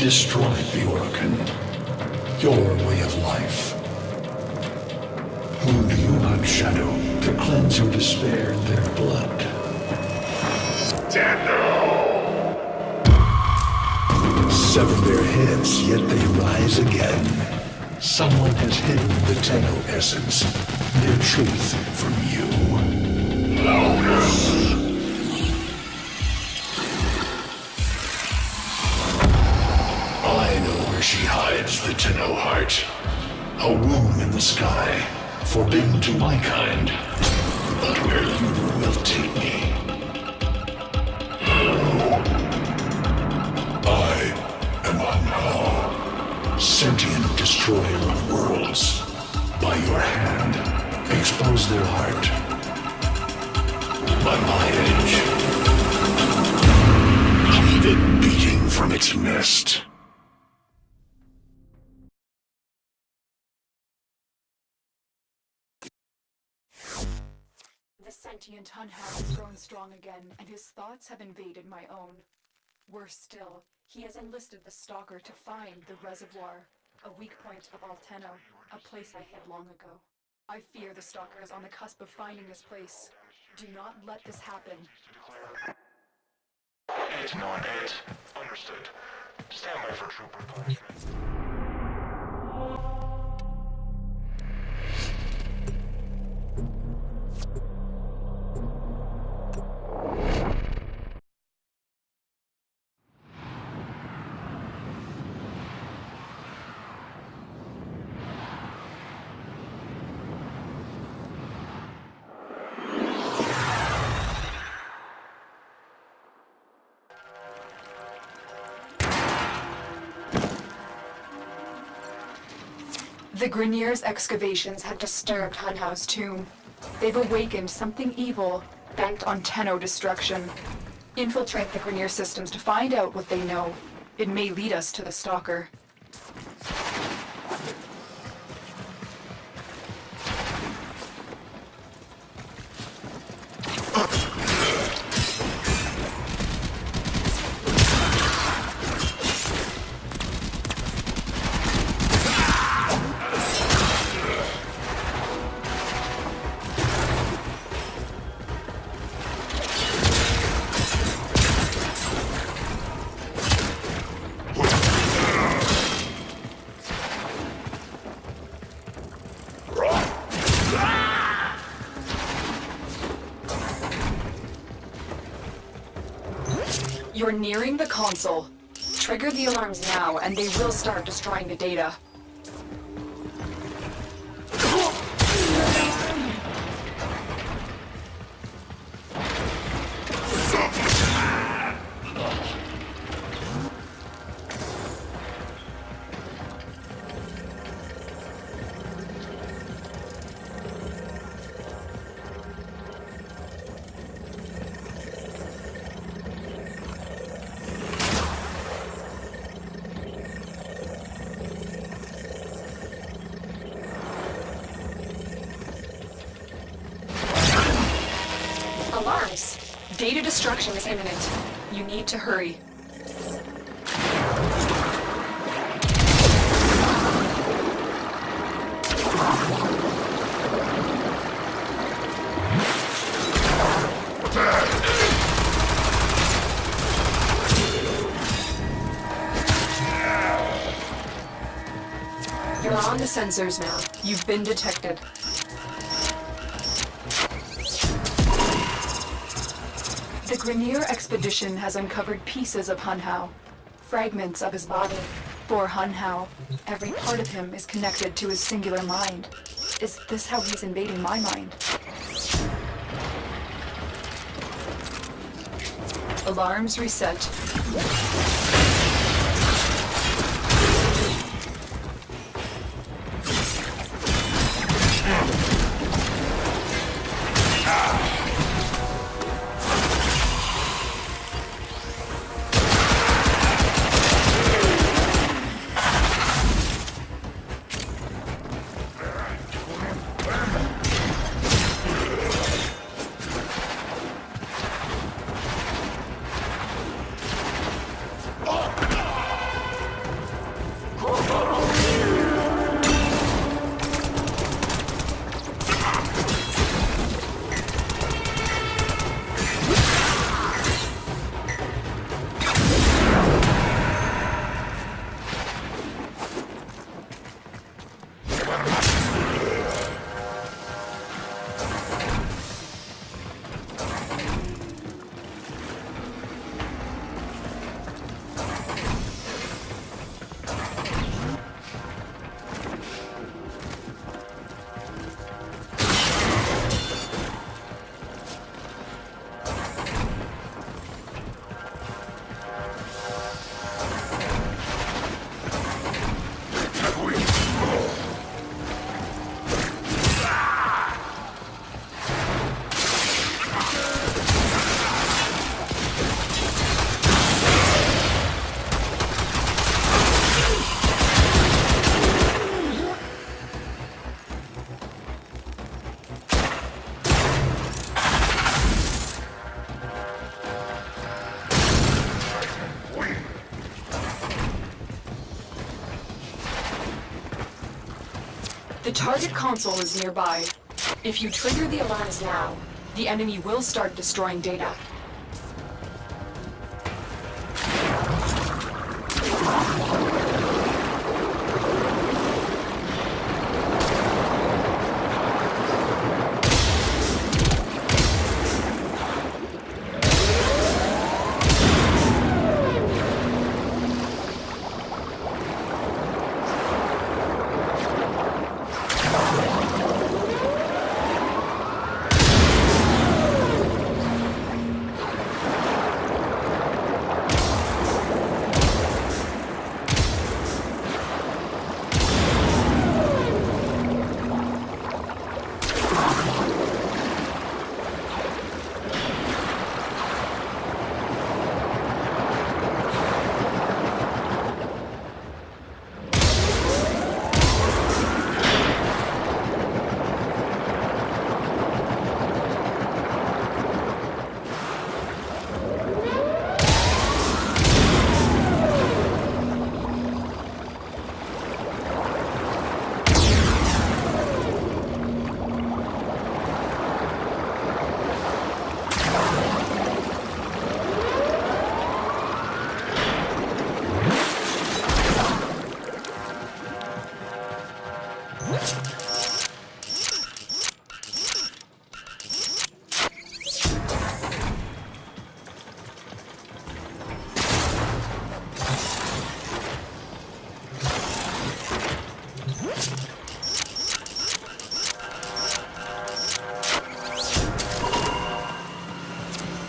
destroyed the Orcan. Your way of life. Who do you hunt, Shadow, to cleanse your despair in their blood? Sever their heads, yet they rise again. Someone has hidden the Tenno essence, their truth from you. I know where she hides the Tenno heart. A womb in the sky, forbidden to my kind, but where you will take me. I am Hunhao, sentient destroyer of worlds. By your hand, expose their heart. By my edge, keep it beating from its nest. The sentient Hunhao has grown strong again, and his thoughts have invaded my own. Worse still, he has enlisted the Stalker to find the reservoir, a weak point of Tenno, a place I hid long ago. I fear the Stalker is on the cusp of finding this place. Do not let this happen. 898. Understood. Stand by for troop replenishment. The Grineer's excavations have disturbed Hunhao's tomb. They've awakened something evil, bent on Tenno destruction. Infiltrate the Grineer systems to find out what they know. It may lead us to the Stalker. You're nearing the console. Trigger the alarms now, and they will start destroying the data. Alarms! Data destruction is imminent. You need to hurry. You're on the sensors now. You've been detected. The Grineer expedition has uncovered pieces of Hunhao, fragments of his body. For Hunhao, every part of him is connected to his singular mind. Is this how he's invading my mind? Alarms reset. The target console is nearby. If you trigger the alarms now, the enemy will start destroying data.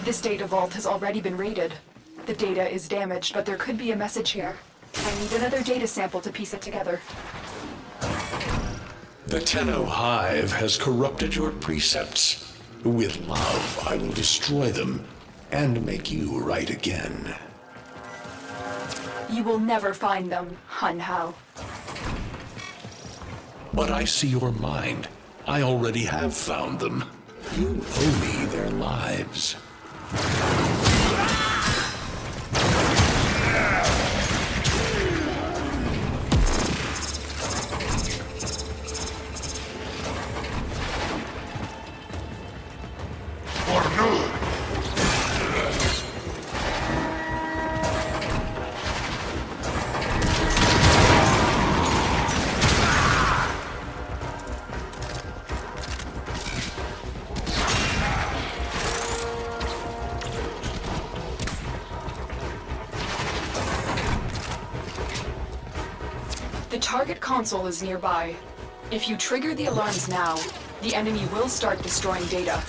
This data vault has already been raided. The data is damaged, but there could be a message here. I need another data sample to piece it together. The Tenno Hive has corrupted your precepts. With love, I will destroy them and make you right again. You will never find them, Hun Hao. But I see your mind. I already have found them. You owe me their lives. The target console is nearby. If you trigger the alarms now, the enemy will start destroying data.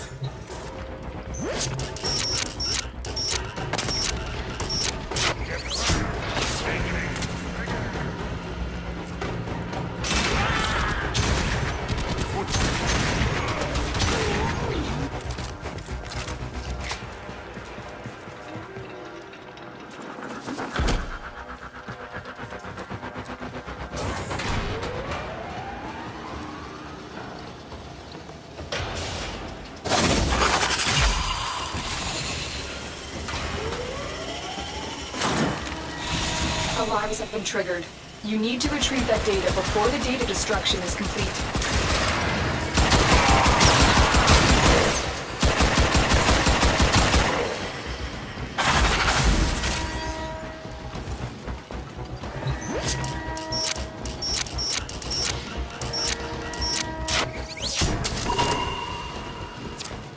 Alarms have been triggered. You need to retrieve that data before the data destruction is complete.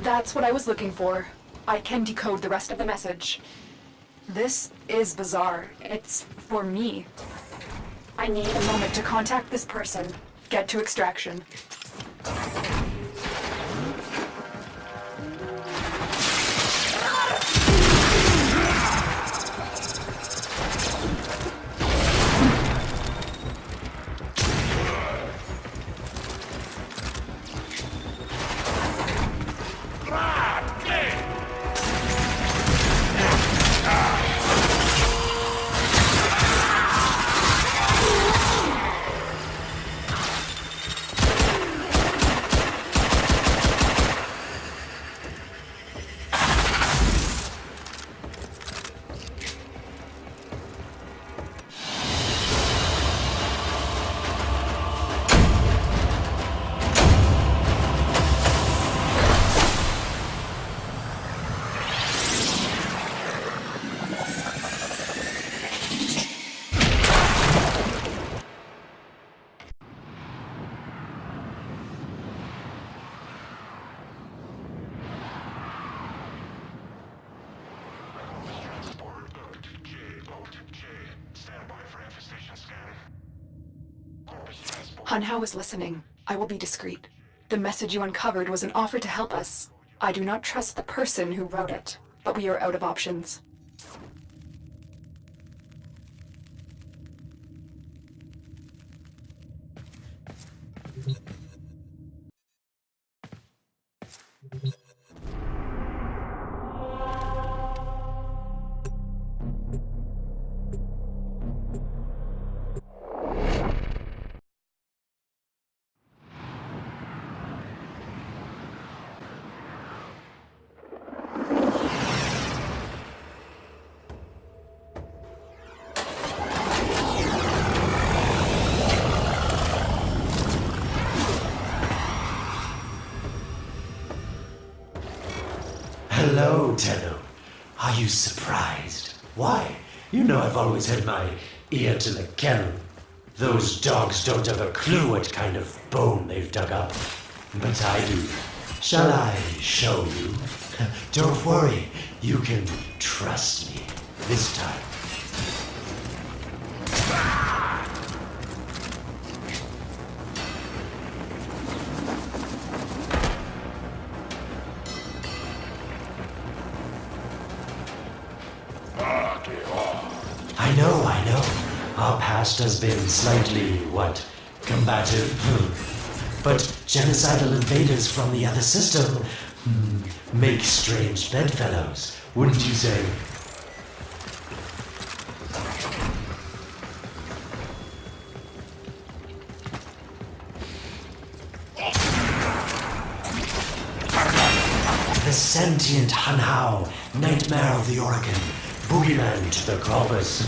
That's what I was looking for. I can decode the rest of the message. This is bizarre. It's for me. I need a moment to contact this person. Get to extraction. Hunhao is listening. I will be discreet. The message you uncovered was an offer to help us. I do not trust the person who wrote it, but we are out of options. Hello, Tenno. Are you surprised? Why? You know I've always had my ear to the kennel. Those dogs don't have a clue what kind of bone they've dug up. But I do. Shall I show you? Don't worry. You can trust me this time. I know. Our past has been slightly, combative. But genocidal invaders from the other system make strange bedfellows, wouldn't you say? The sentient Hunhao, nightmare of the Oregon, boogeyman to the corpus.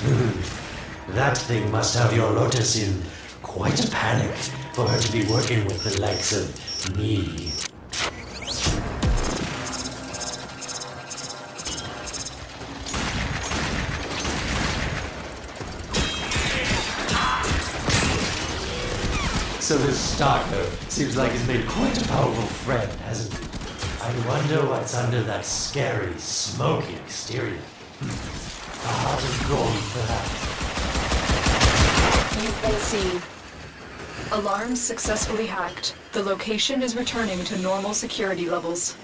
That thing must have your Lotus in quite a panic for her to be working with the likes of me. So this stalker seems like he's made quite a powerful friend, hasn't he? I wonder what's under that scary, smoky exterior. A heart of gold for that. You've been seen. Alarms successfully hacked. The location is returning to normal security levels.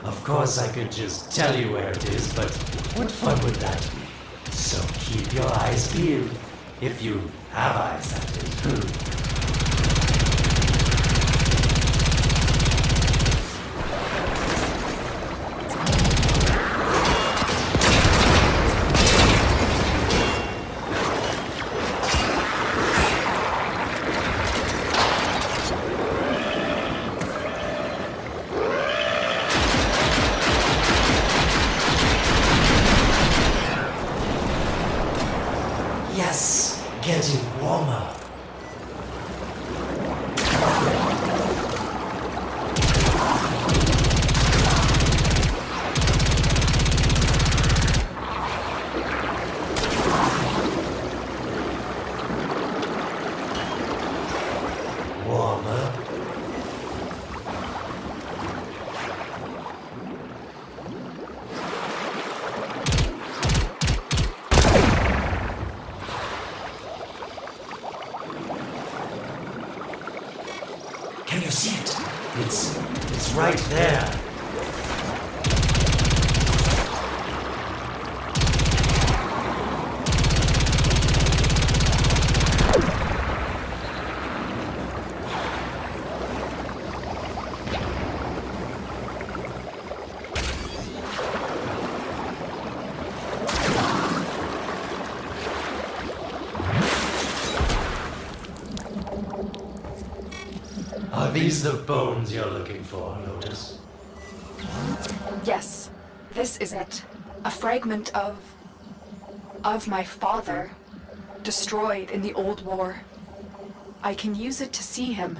Of course I could just tell you where it is, but what fun would that be? So keep your eyes peeled. If you have eyes, that is. It's right there. Are these the bones you're looking for, Lotus? Yes, this is it. A fragment of my father, destroyed in the old war. I can use it to see him.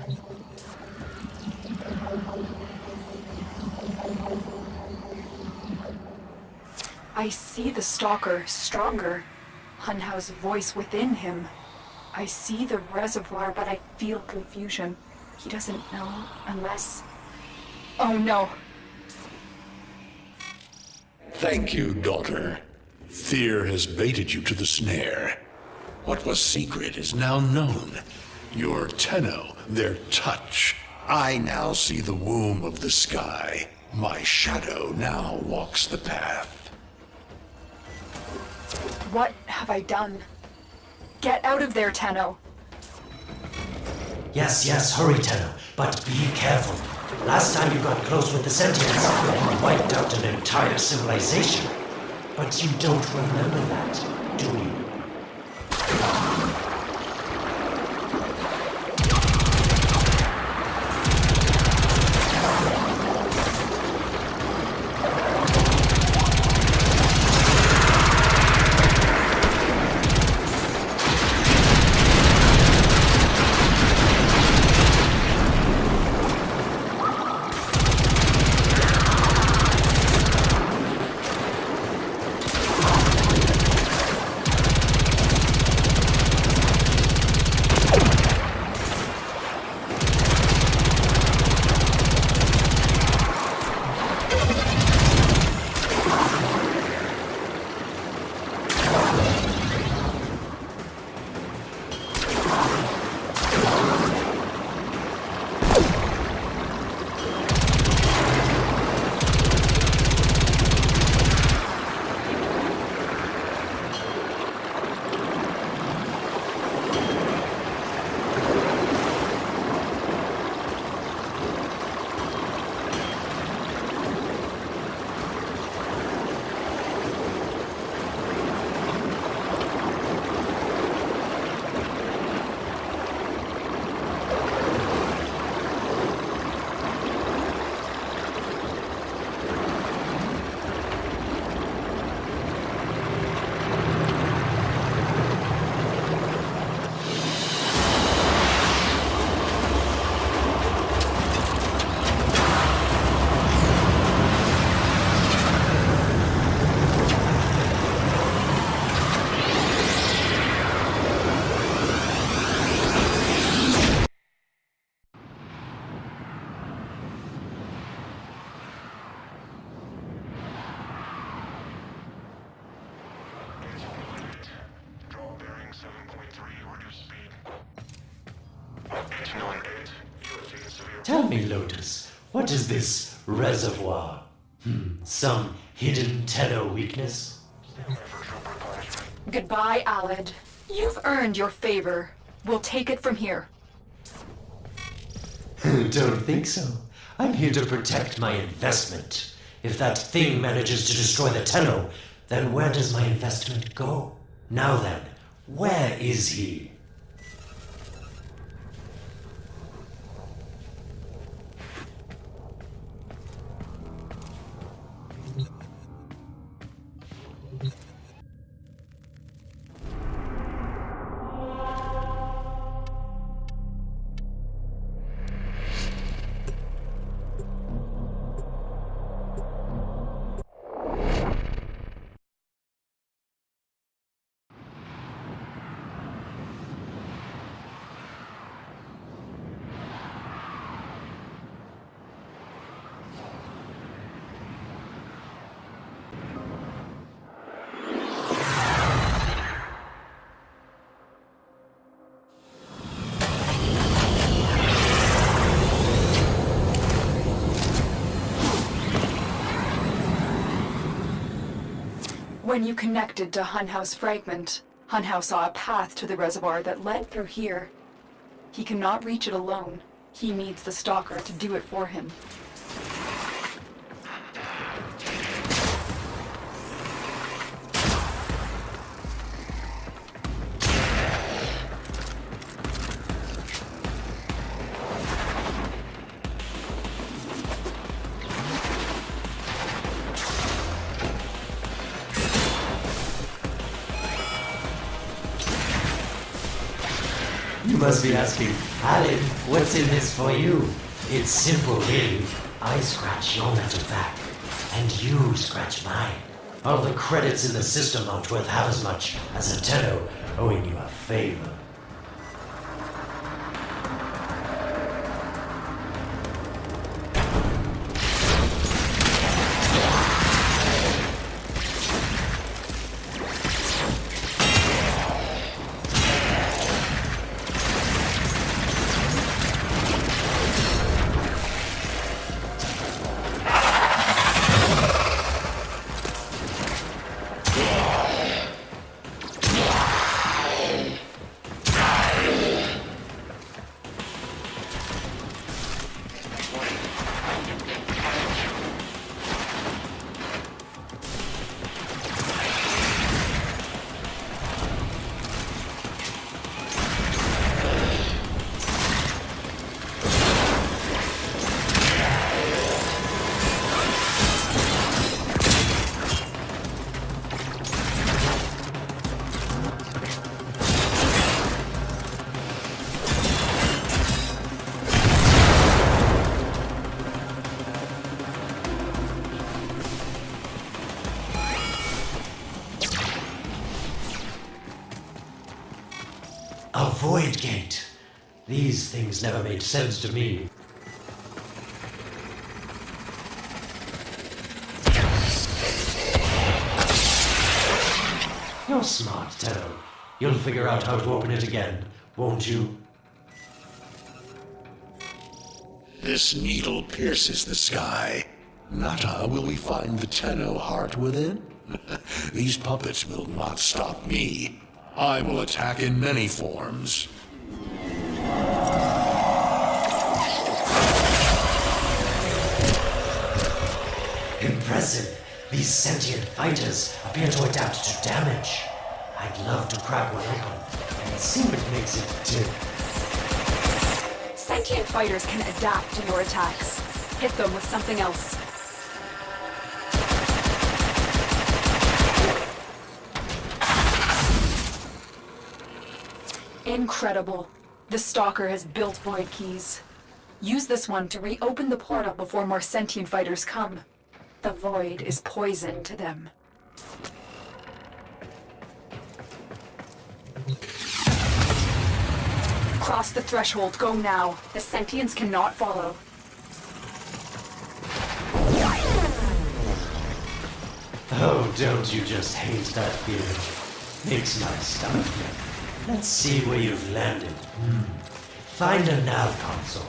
I see the stalker stronger. Hunhow's voice within him. I see the reservoir, but I feel confusion. He doesn't know unless... Oh no. Thank you, daughter. Fear has baited you to the snare. What was secret is now known. Your Tenno, their touch. I now see the womb of the sky. My shadow now walks the path. What have I done? Get out of there, Tenno. Yes, hurry, Tenno, but be careful. Last time you got close with the sentients, you wiped out an entire civilization. But you don't remember that, do you? Tell me, Lotus, what is this reservoir? Some hidden Tenno weakness? Goodbye, Alad. You've earned your favor. We'll take it from here. Don't think so. I'm here to protect my investment. If that thing manages to destroy the Tenno, then where does my investment go? Now then, where is he? When you connected to Hunhouse Fragment, Hunhouse saw a path to the reservoir that led through here. He cannot reach it alone. He needs the Stalker to do it for him. You must be asking, Alan, what's in this for you? It's simple, really. I scratch your metal back, and you scratch mine. All the credits in the system aren't worth half as much as a tenno owing you a favor. A void gate. These things never made sense to me. You're smart, Tenno. You'll figure out how to open it again, won't you? This needle pierces the sky. Nata, will we find the Tenno heart within? These puppets will not stop me. I will attack in many forms. Impressive. These sentient fighters appear to adapt to damage. I'd love to crack one open and see what makes it tick. Sentient fighters can adapt to your attacks. Hit them with something else. Incredible. The Stalker has built void keys. Use this one to reopen the portal before more sentient fighters come. The void is poison to them. Cross the threshold. Go now. The sentients cannot follow. Oh, don't you just hate that feeling? Makes my stomach flip. Let's see where you've landed. Find a nav console.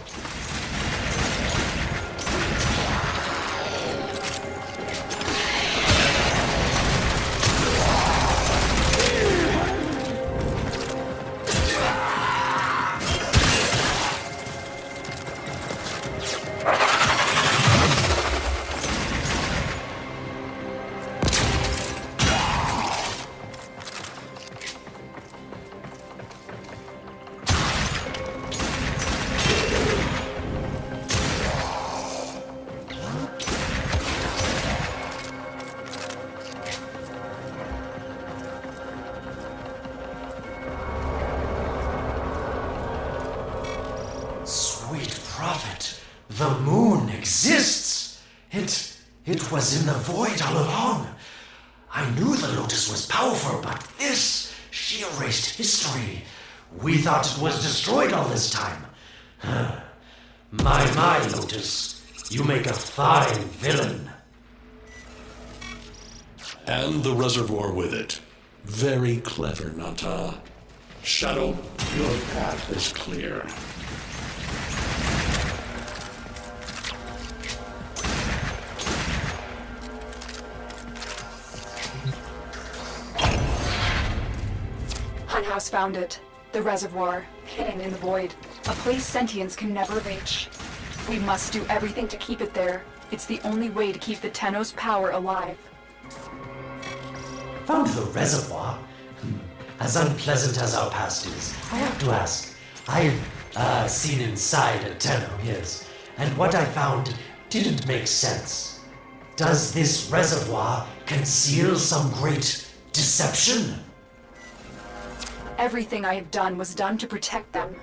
Sweet prophet, the moon exists! It was in the void all along. I knew the Lotus was powerful, but this, she erased history. We thought it was destroyed all this time. My, Lotus, you make a fine villain. And the reservoir with it. Very clever, Nata. Shadow, your path is clear. House found it. The reservoir, hidden in the void. A place sentience can never reach. We must do everything to keep it there. It's the only way to keep the Tenno's power alive. Found the reservoir? As unpleasant as our past is, I have to ask. I've seen inside a Tenno, yes, and what I found didn't make sense. Does this reservoir conceal some great deception? Everything I have done was done to protect them.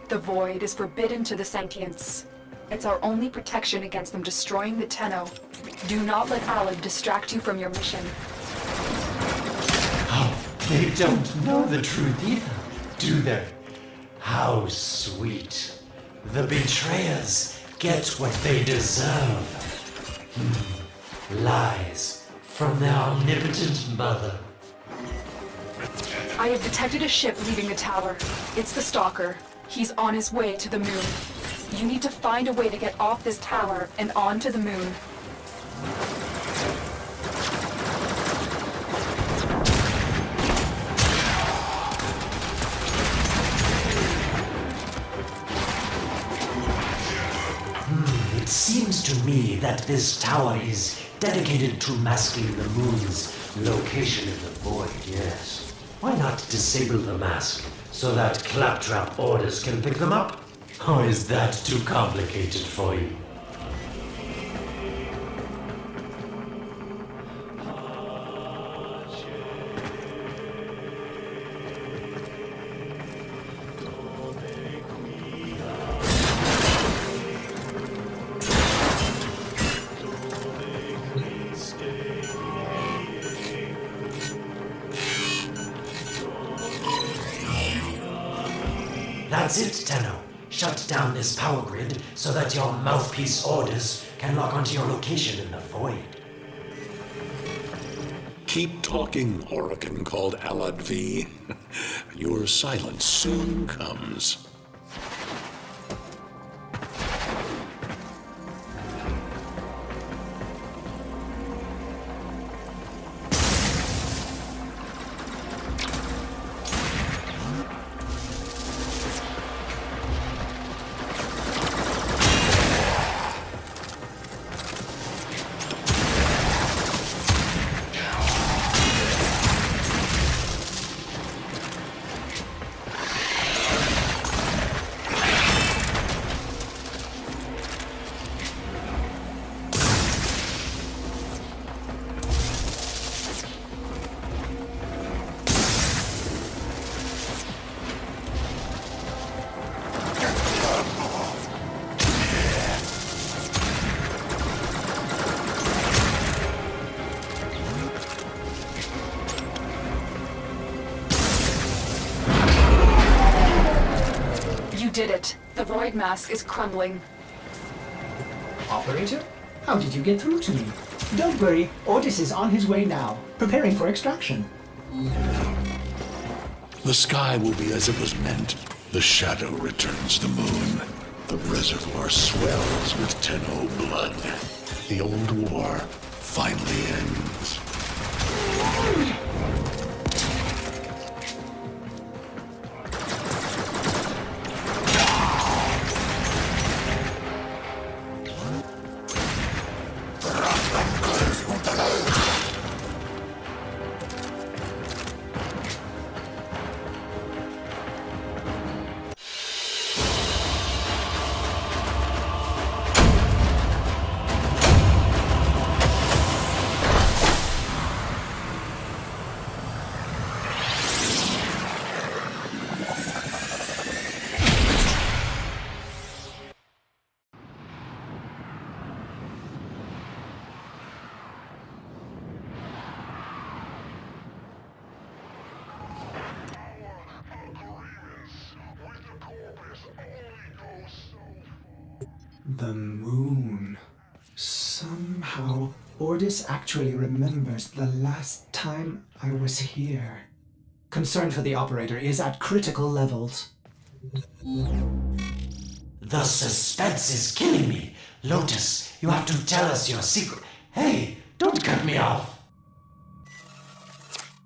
The void is forbidden to the sentients. It's our only protection against them destroying the Tenno. Do not let Alad distract you from your mission. Oh, they don't know the truth either, do they? How sweet. The betrayers get what they deserve. Lies from their omnipotent mother. I have detected a ship leaving the tower. It's the Stalker. He's on his way to the moon. You need to find a way to get off this tower and onto the moon. It seems to me that this tower is dedicated to masking the moon's location in the void, yes. Why not disable the mask so that claptrap orders can pick them up? Or is that too complicated for you? That's it, Tenno. Shut down this power grid so that your mouthpiece orders can lock onto your location in the void. Keep talking, Orokin called Alad V. Your silence soon comes. Did it. The void mask is crumbling. Operator? How did you get through to me? Don't worry, Ordis is on his way now, preparing for extraction. The sky will be as it was meant. The shadow returns the moon. The reservoir swells with Tenno blood. The old war finally ends. The moon. Somehow, Ordis actually remembers the last time I was here. Concern for the operator is at critical levels. The suspense is killing me. Lotus, you have to tell us your secret. Hey, don't cut me off.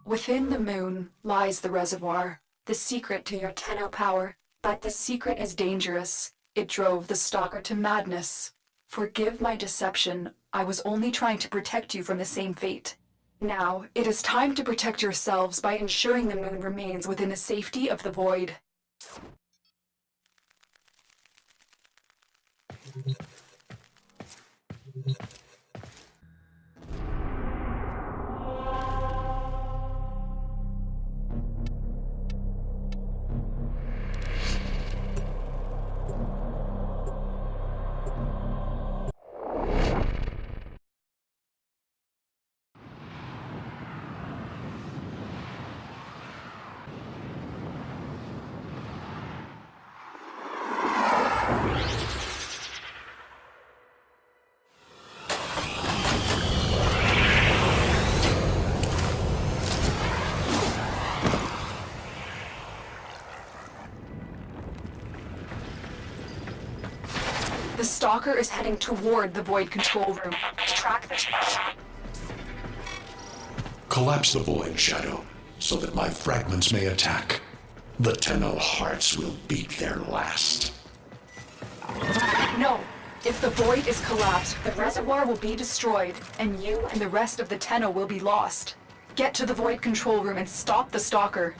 Within the moon lies the reservoir. the secret to your Tenno power. But the secret is dangerous. It drove the Stalker to madness. Forgive my deception. I was only trying to protect you from the same fate. Now, it is time to protect yourselves by ensuring the moon remains within the safety of the void. The Stalker is heading toward the Void control room. Track this. Collapse the void, Shadow, so that my fragments may attack. The Tenno hearts will beat their last. No. If the Void is collapsed, the reservoir will be destroyed, and you and the rest of the Tenno will be lost. Get to the Void control room and stop the Stalker.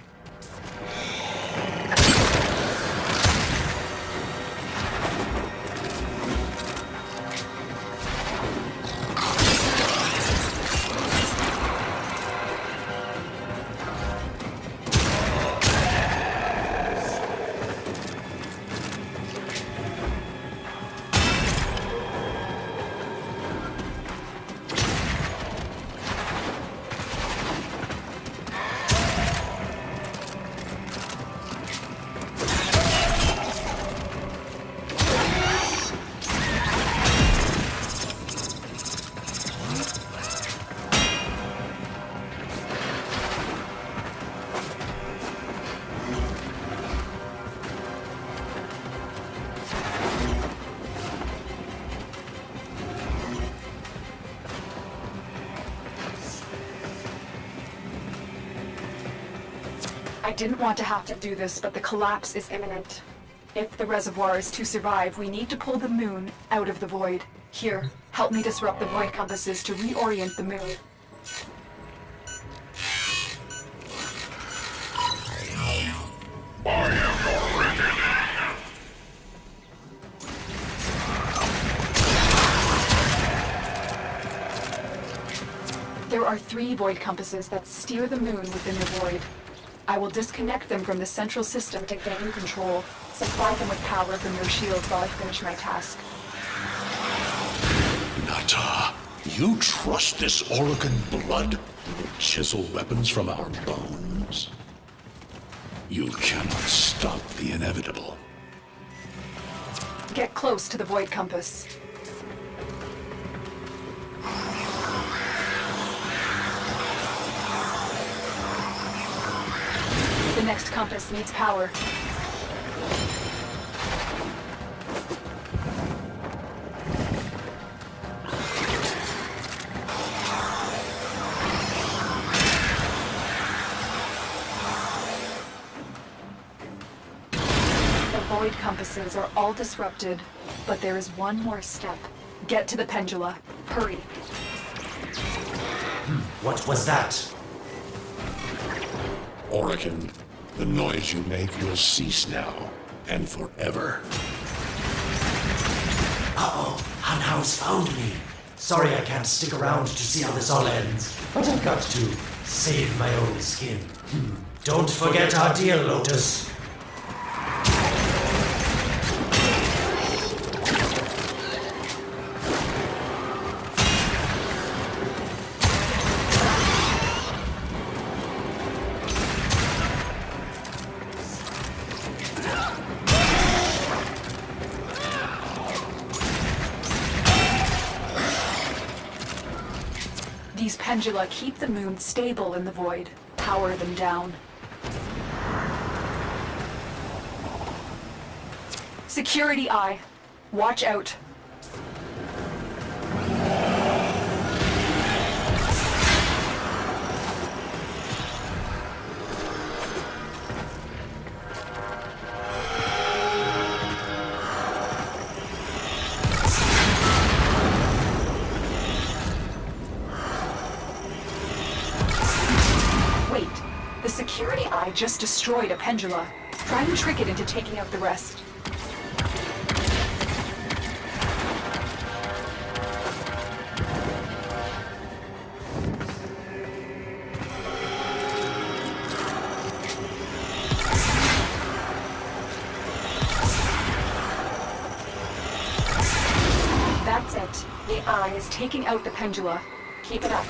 I didn't want to have to do this, but the collapse is imminent. If the reservoir is to survive, we need to pull the moon out of the void. Here, help me disrupt the void compasses to reorient the moon. There are 3 void compasses that steer the moon within the void. I will disconnect them from the central system to gain control. Supply them with power from your shields while I finish my task. Nata, you trust this Orokin blood to chisel weapons from our bones? You cannot stop the inevitable. Get close to the void compass. The next compass needs power. The void compasses are all disrupted, but there is one more step. Get to the pendula. Hurry. What was that? Orokin, the noise you make will cease now, and forever. Uh-oh, Hanhouse found me. Sorry I can't stick around to see how this all ends, but I've got to save my own skin. Don't forget our deal, Lotus. These pendula keep the moon stable in the void. Power them down. Security eye. Watch out. AI just destroyed a pendula. Try and trick it into taking out the rest. That's it. The eye is taking out the pendula. Keep it up.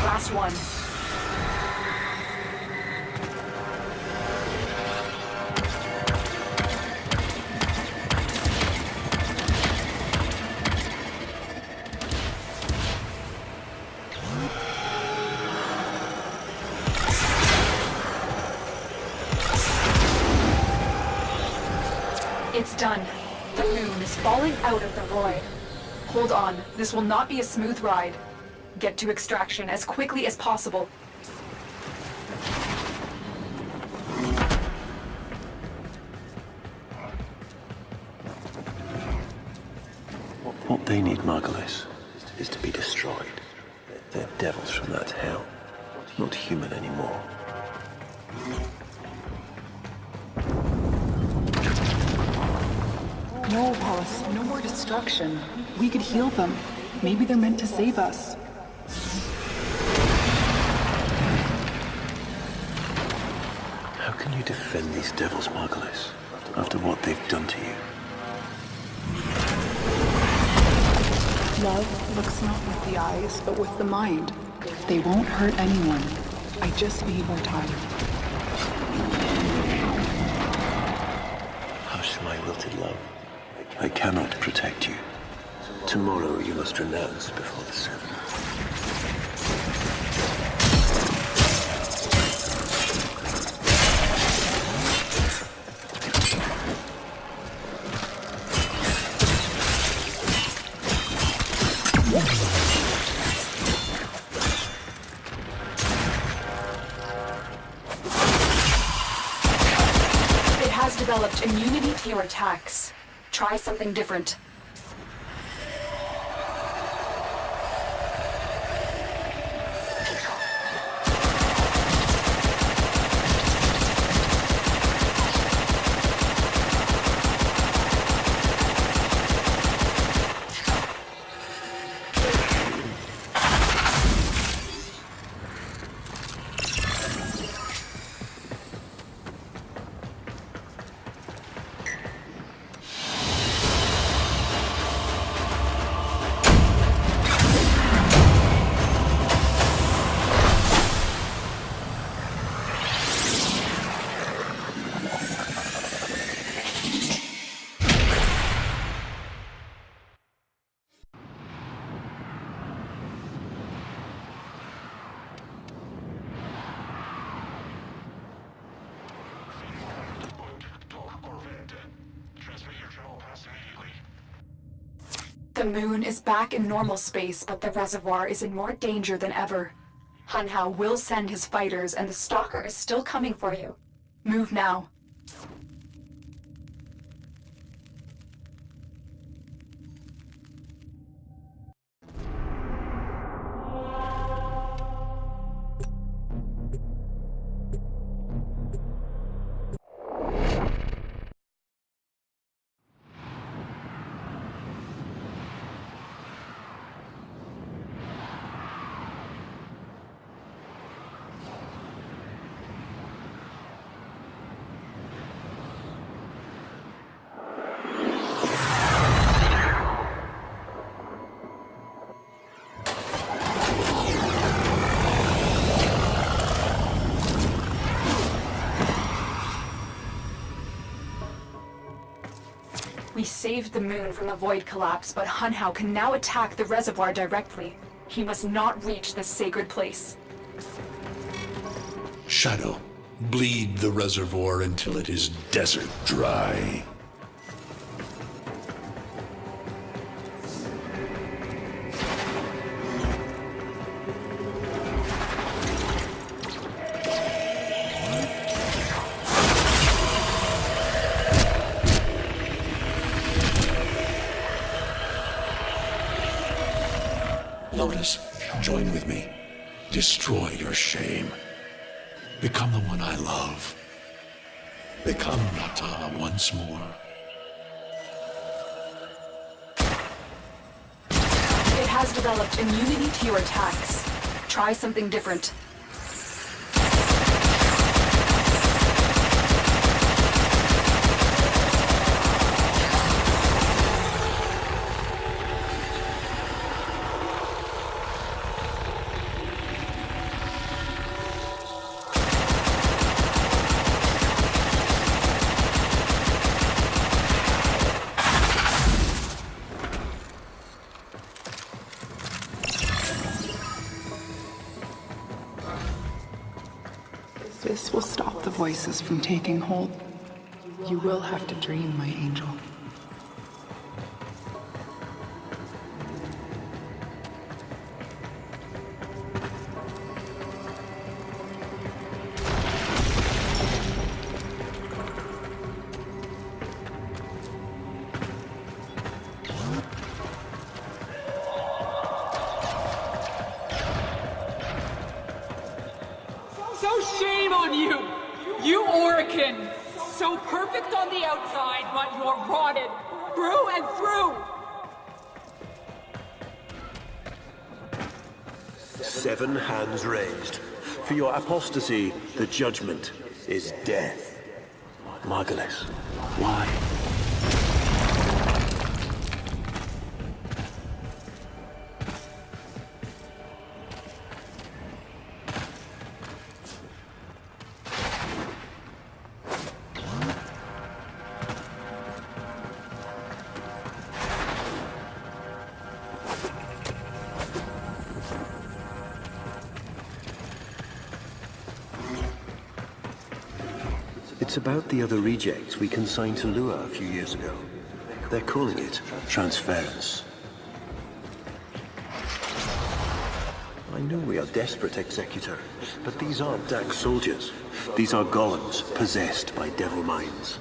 Last one. It's done. The moon is falling out of the void. Hold on, this will not be a smooth ride. Get to extraction as quickly as possible. What they need, Margulis, is to be destroyed. They're devils from that hell, not human anymore. No, Wallace, no more destruction. We could heal them. Maybe they're meant to save us. How can you defend these devils, Margulis, after what they've done to you? Love looks not with the eyes, but with the mind. They won't hurt anyone. I just need more time. Hush, my wilted love. I cannot protect you. Tomorrow you must renounce before the sun. It has developed immunity to your attacks. Try something different. The moon is back in normal space, but the reservoir is in more danger than ever. Hunhao will send his fighters, and the Stalker is still coming for you. Move now. We saved the moon from the void collapse, but Hunhao can now attack the reservoir directly. He must not reach this sacred place. Shadow, bleed the reservoir until it is desert dry. Lotus, join with me. Destroy your shame. Become the one I love. Become Nata once more. It has developed immunity to your attacks. Try something different. This will stop the voices from taking hold. You will have to dream, my angel. So shame on you! You Orican! So perfect on the outside, but you're rotted through and through! 7 hands raised. For your apostasy, the judgment is death. Margulis, why? It's about the other rejects we consigned to Lua a few years ago. They're calling it transference. I know we are desperate, Executor, but these aren't Dak soldiers. These are golems possessed by devil minds.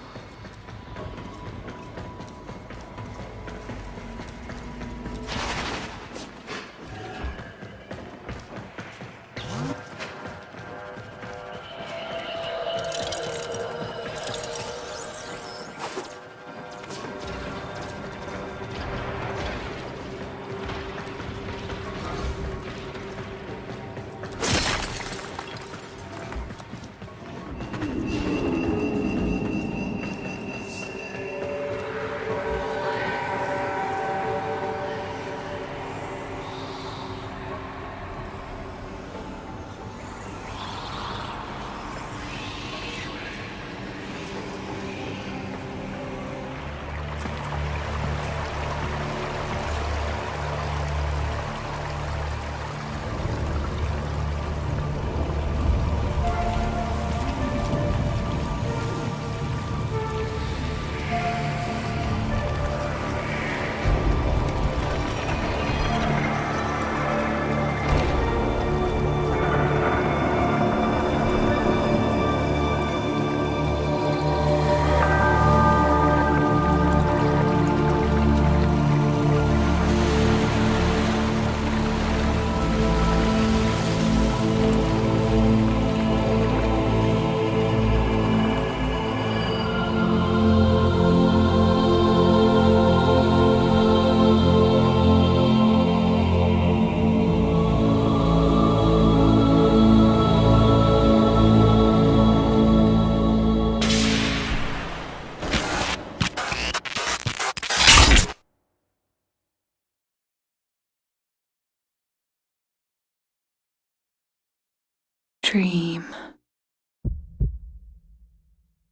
Dream.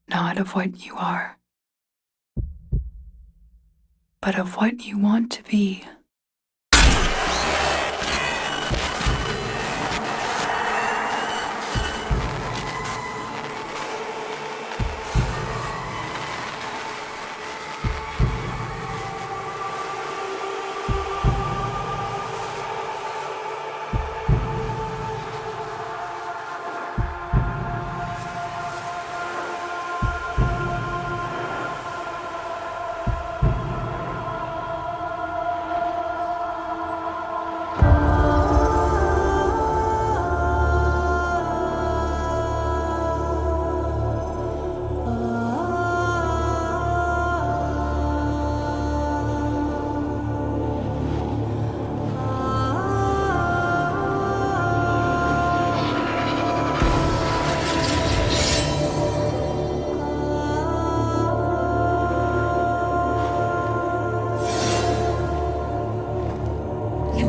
Not of what you are, but of what you want to be.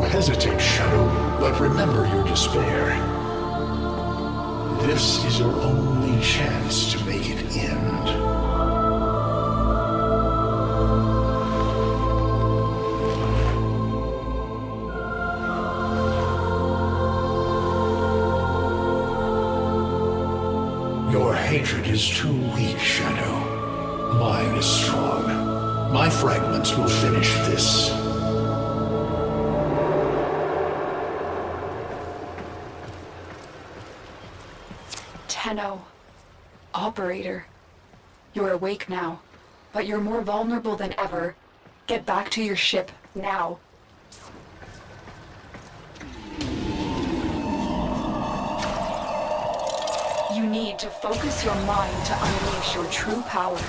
hesitate, Shadow, but remember your despair. This is your only chance to make it end. Your hatred is too weak, Shadow. Mine is strong. My fragments will finish this. Tenno. Operator. You're awake now, but you're more vulnerable than ever. Get back to your ship, now. You need to focus your mind to unleash your true power.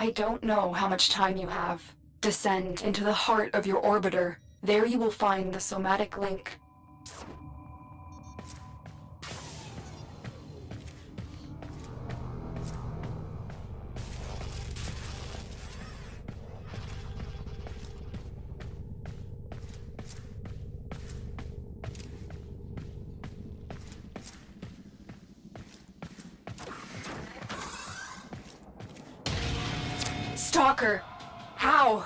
I don't know how much time you have. Descend into the heart of your orbiter. There you will find the somatic link. Stalker! How?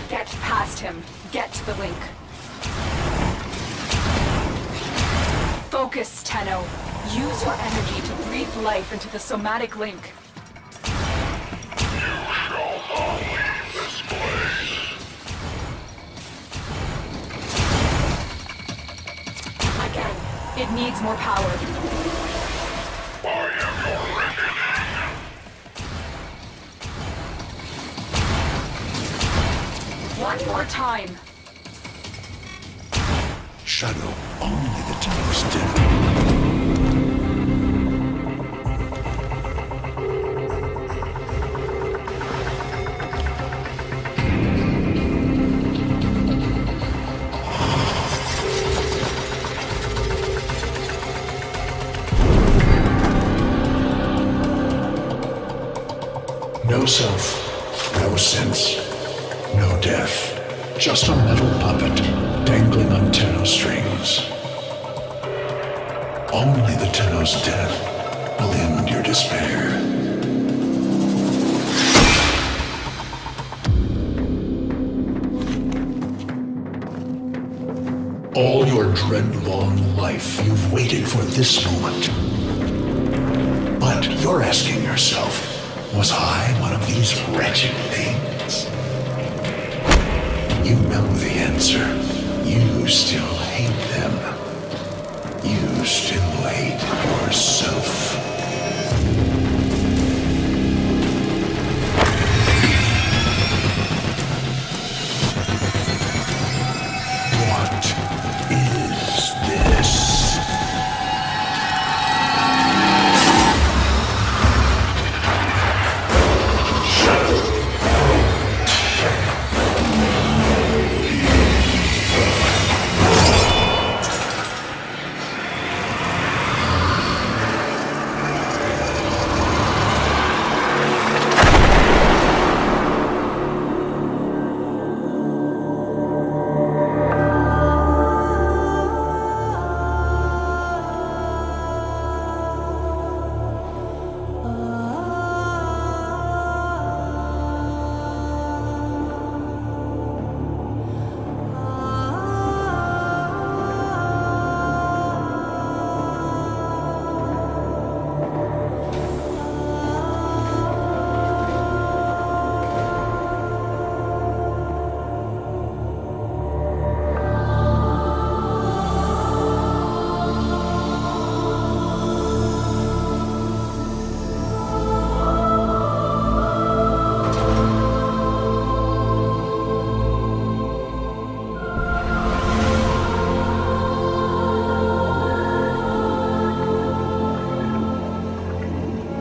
Get past him. Get to the link. Focus, Tenno. Use your energy to breathe life into the somatic link. You shall not leave this place. Again, it needs more power. I am your reckoning. One more time. Shadow, only the Tenno's dead. No self, no sense, no death. Just a metal puppet dangling on Tenno strings. Only the Tenno's death will end your despair. All your dread-long life, you've waited for this moment. But you're asking yourself, was I one of these wretched things? You know the answer. You still hate them. You still hate yourself. What is this?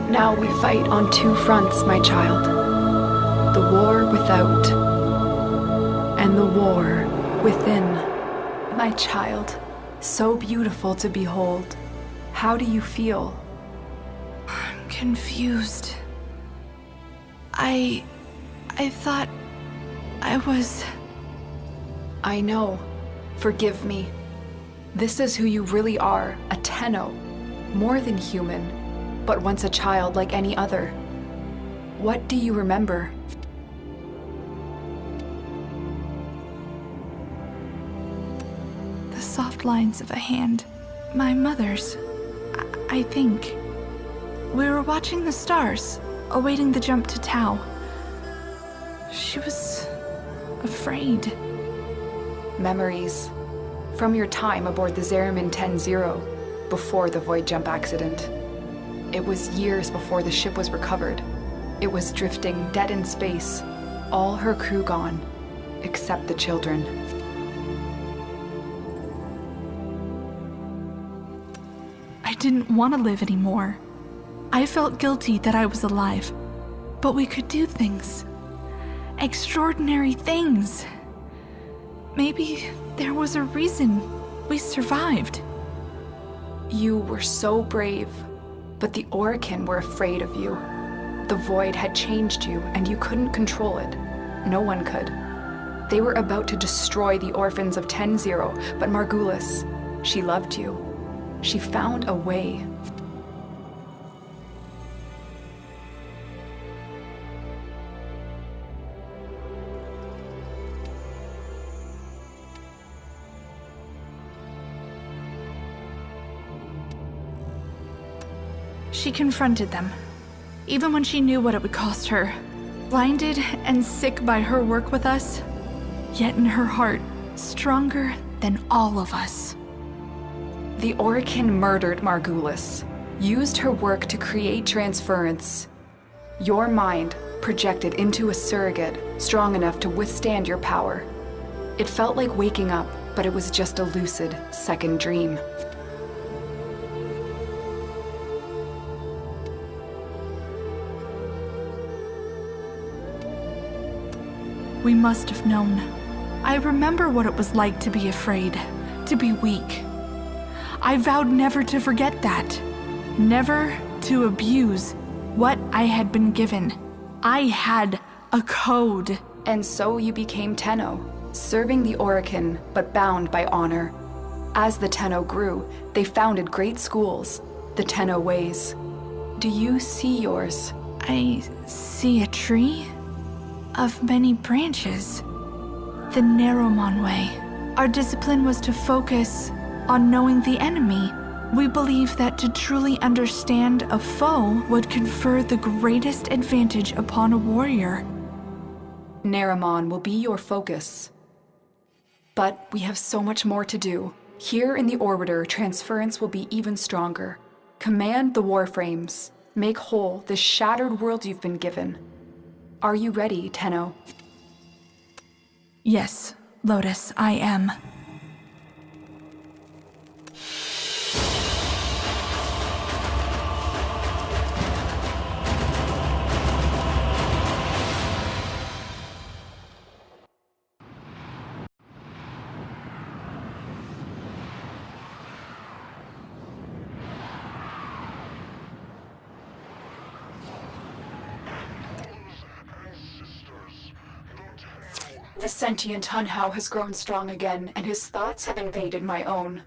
Now we fight on two fronts, my child. The war without, and the war within. My child, so beautiful to behold. How do you feel? I'm confused. I thought I was... I know. Forgive me. This is who you really are, a Tenno. More than human, but once a child like any other. What do you remember? The soft lines of a hand. My mother's. I think. We were watching the stars, awaiting the jump to Tau. She was... afraid. Memories. From your time aboard the Zeramin 10-0, before the void jump accident. It was years before the ship was recovered. It was drifting dead in space, all her crew gone, except the children. I didn't want to live anymore. I felt guilty that I was alive, but we could do things. Extraordinary things. Maybe there was a reason we survived. You were so brave, but the Orokin were afraid of you. The void had changed you, and you couldn't control it. No one could. They were about to destroy the orphans of 10-0, but Margulis, she loved you. She found a way. She confronted them, even when she knew what it would cost her. Blinded and sick by her work with us, yet in her heart, stronger than all of us. The Orokin murdered Margulis, used her work to create transference. Your mind projected into a surrogate strong enough to withstand your power. It felt like waking up, but it was just a lucid second dream. We must have known. I remember what it was like to be afraid, to be weak. I vowed never to forget that. Never to abuse what I had been given. I had a code. And so you became Tenno, serving the Orokin, but bound by honor. As the Tenno grew, they founded great schools, the Tenno ways. Do you see yours? I see a tree of many branches. The Narrowmon way. Our discipline was to focus on knowing the enemy, We believe that to truly understand a foe would confer the greatest advantage upon a warrior. Naramon will be your focus. But we have so much more to do. Here in the Orbiter, transference will be even stronger. Command the Warframes. Make whole this shattered world you've been given. Are you ready, Tenno? Yes, Lotus, I am. The sentient Hunhao has grown strong again, and his thoughts have invaded my own.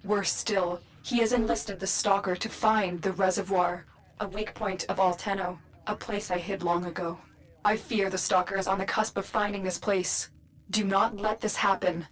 Worse still, he has enlisted the Stalker to find the reservoir, a weak point of Tenno, a place I hid long ago. I fear the Stalker is on the cusp of finding this place. Do not let this happen.